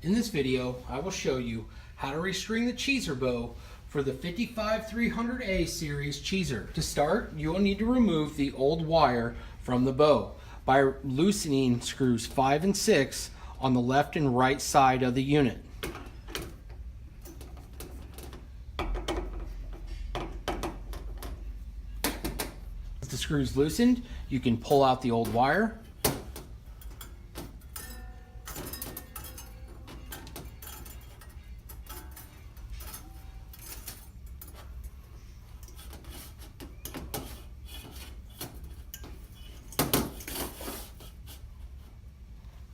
In this video, I will show you how to restring the cheeser bow for the 55300A series cheeser. To start, you will need to remove the old wire from the bow by loosening screws 5 and 6 on the left and right side of the unit. With the screws loosened, you can pull out the old wire.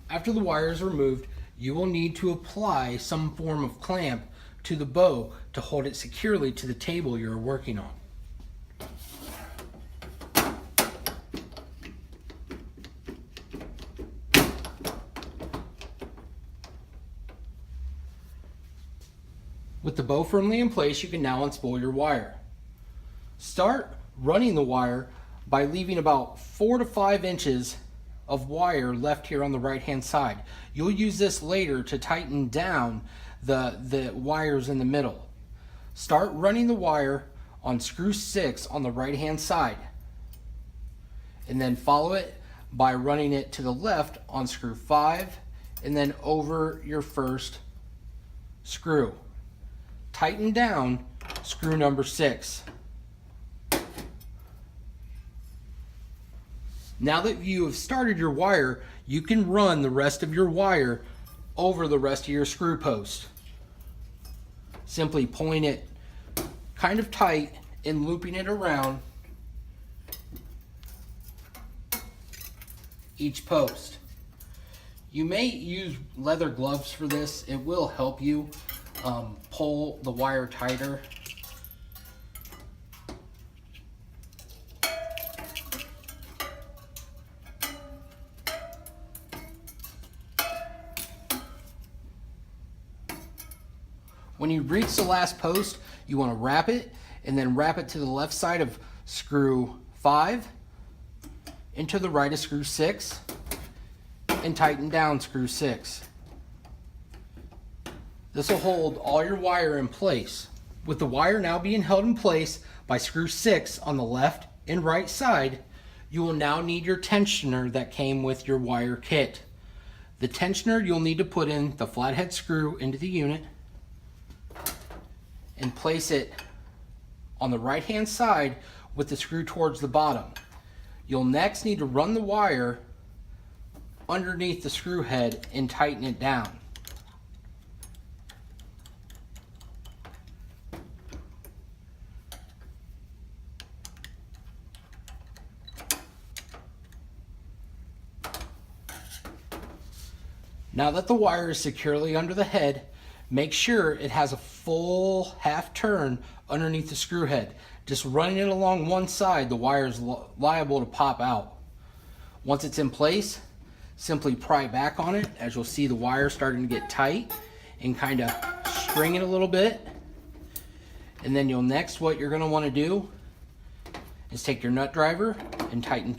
After the wire is removed, you will need to apply some form of clamp to the bow to hold it securely to the table you're working on. With the bow firmly in place, you can now unspool your wire. Start running the wire by leaving about 4 to 5 inches of wire left here on the right hand side. You'll use this later to tighten down the wires in the middle. Start running the wire on screw 6 on the right hand side, and then follow it by running it to the left on screw 5 and then over your first screw. Tighten down screw number 6. Now that you have started your wire, you can run the rest of your wire over the rest of your screw post. Simply pulling it kind of tight and looping it around each post. You may use leather gloves for this. It will help you pull the wire tighter. When you reach the last post, you want to wrap it and then wrap it to the left side of screw 5 into the right of screw 6 and tighten down screw 6. This will hold all your wire in place. With the wire now being held in place by screw 6 on the left and right side, you will now need your tensioner that came with your wire kit. The tensioner, you'll need to put in the flathead screw into the unit and place it on the right hand side with the screw towards the bottom. You'll next need to run the wire underneath the screw head and tighten it down. Now that the wire is securely under the head, make sure it has a full half turn underneath the screw head. Just running it along one side, the wire is liable to pop out. Once it's in place, simply pry back on it, as you'll see the wire starting to get tight, and kind of string it a little bit. And then what you're going to want to do is take your nut driver and tighten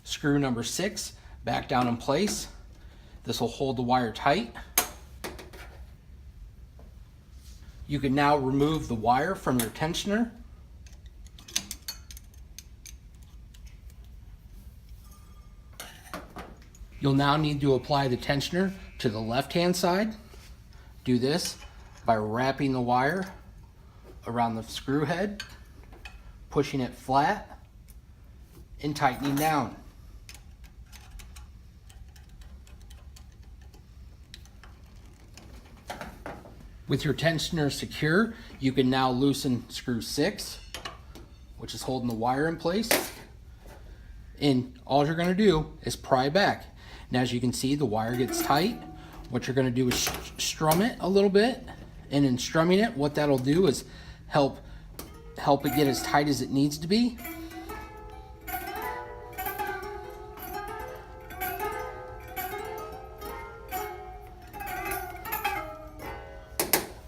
screw number 6 back down in place. This will hold the wire tight. You can now remove the wire from your tensioner. You'll now need to apply the tensioner to the left-hand side. Do this by wrapping the wire around the screw head, pushing it flat, and tightening down. With your tensioner secure, you can now loosen screw 6, which is holding the wire in place. And all you're going to do is pry back. Now, as you can see, the wire gets tight. What you're going to do is strum it a little bit. And in strumming it, what that'll do is help it get as tight as it needs to be.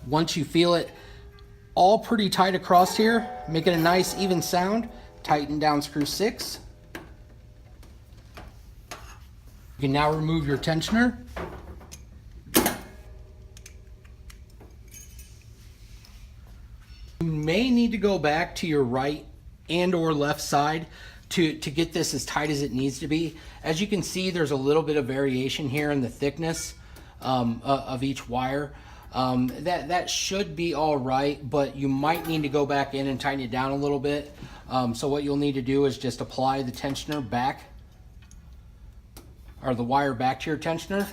Once you feel it all pretty tight across here, making a nice even sound, tighten down screw 6. You can now remove your tensioner go back to your right and or left side to get this as tight as it needs to be. As you can see, there's a little bit of variation here in the thickness of each wire. That should be all right, but you might need to go back in and tighten it down a little bit. So what you'll need to do is just apply the tensioner back, or the wire back to your tensioner,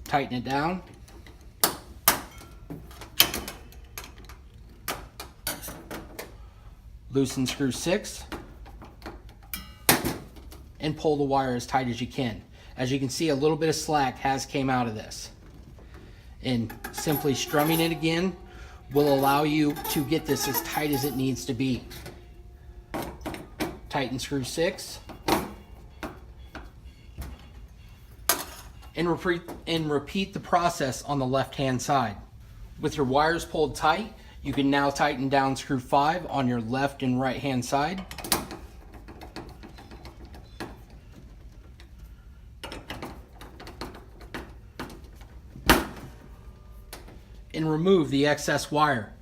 tighten it down, loosen screw 6, and pull the wire as tight as you can. As you can see, a little bit of slack has came out of this. And simply strumming it again will allow you to get this as tight as it needs to be. Tighten screw 6. And repeat the process on the left-hand side. With your wires pulled tight, you can now tighten down screw 5 on your left and right-hand side. And remove the excess wire.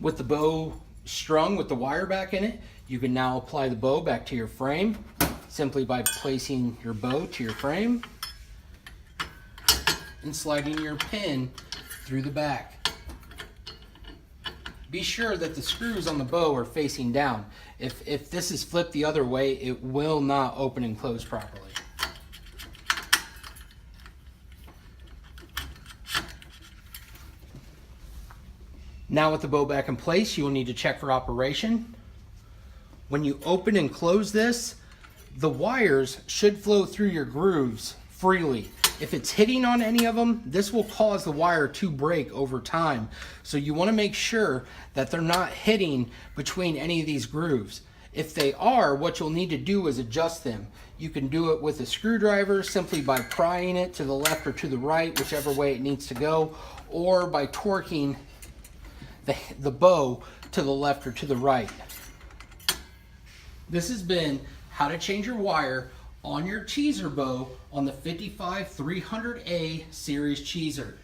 With the bow strung with the wire back in it, you can now apply the bow back to your frame simply by placing your bow to your frame and sliding your pin through the back. Be sure that the screws on the bow are facing down. If this is flipped the other way, it will not open and close properly. Now with the bow back in place, you will need to check for operation. When you open and close this, the wires should flow through your grooves freely. If it's hitting on any of them, this will cause the wire to break over time. So you want to make sure that they're not hitting between any of these grooves. If they are, what you'll need to do is adjust them. You can do it with a screwdriver simply by prying it to the left or to the right, whichever way it needs to go, or by torquing the bow to the left or to the right. This has been how to change your wire on your cheeser bow on the 55 300A series cheeser.